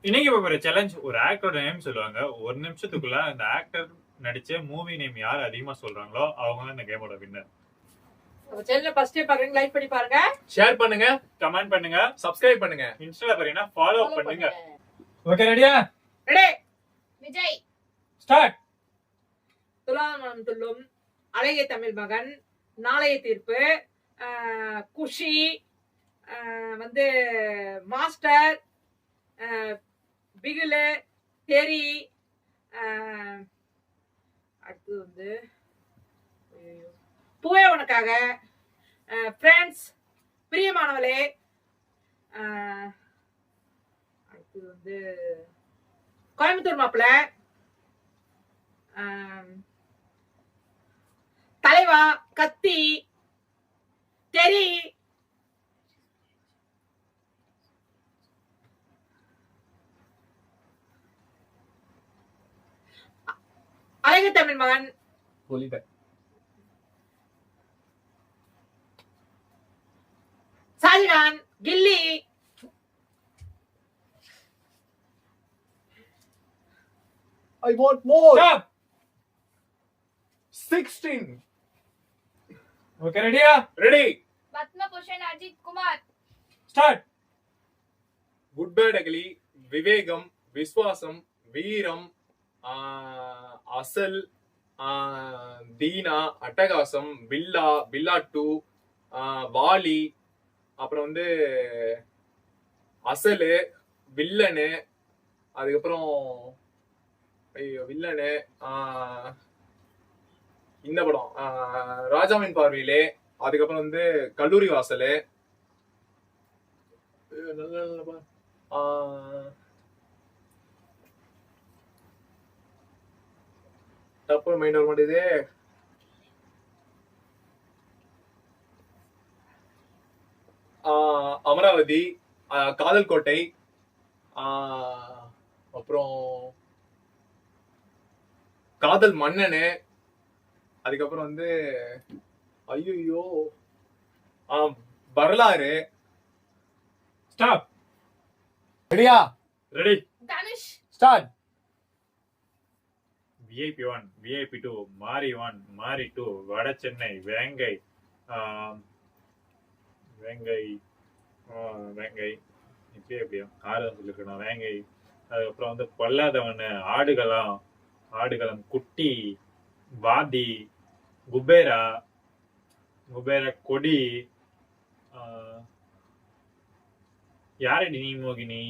இன்னைக்கு பாக்குற சேலஞ்ச் ஒரு ஆக்டரோட நேம் சொல்லுவாங்க. ஒரு நிமிஷத்துக்குள்ள அந்த ஆக்டர் நடிச்ச மூவி நேம் யார் அதிகமா சொல்றாங்களோ அவங்க தான் இந்த கேமோட வின்னர். நம்ம சேனலை ஃபர்ஸ்ட் டைம் பாக்குறீங்க, லைக் பண்ணி பாருங்க, ஷேர் பண்ணுங்க, கமெண்ட் பண்ணுங்க, சப்ஸ்கிரைப் பண்ணுங்க, இன்ஸ்டால பாத்தீங்கன்னா ஃபாலோ பண்ணுங்க. ஓகே ரெடியா? ரெடி. விஜய் ஸ்டார்ட். துலாமம் துள்ளும், அழகிய தமிழ் மகன், நாளைய தீர்ப்பு, குஷி, வந்து மாஸ்டர், பிகிலு, தெரி, அடுத்து வந்து பூவே உனக்காக, ஃப்ரெண்ட்ஸ், பிரியமானவளே, அடுத்து வந்து கோயம்புத்தூர் மாப்பிள்ள, தலைவா, கத்தி, தெரி, Azhagu Tamil Magan, Shahjahan, Ghilli, I want more. Stop. 16. Okay ரெடியா? Ready. Padma Bhushan Ajith Kumar. Start. Good bad ugly, Vivegam, Viswasam, Veeram, Asal, Dheena, அட்டகாசம், பில்லா, பில்லா 2, வாலி, அப்புறம் வந்து அசலு, வில்லனு, அதுக்கப்புறம் ஐயோ வில்லனு, இந்த படம் ராஜாவின் பார்வையிலே, அதுக்கப்புறம் வந்து கல்லூரி வாசலு, தப்பு மைண்ட் வர மாட்டேது. அமராவதி, காதல் கோட்டை, அப்புறம் காதல் மன்னனு, அதுக்கப்புறம் வந்து ஐயோ வரலாறு. ஸ்டாப். ரெடியா? Ready. Dhanush. Start. VIP 1, VIP 2, மாரி 1, மாரி 2, வட சென்னை, வேங்கை, வேங்கை, வேங்கை இப்பயே எப்படியா ஆறு சொல்லிருக்கணும், வேங்கை, அதுக்கப்புறம் வந்து பொல்லாதவனு, ஆடுகளம், ஆடுகளம், குட்டி, வாதி, குபேரா, குபேரா, கொடி, யாரடி நீ மோகினி,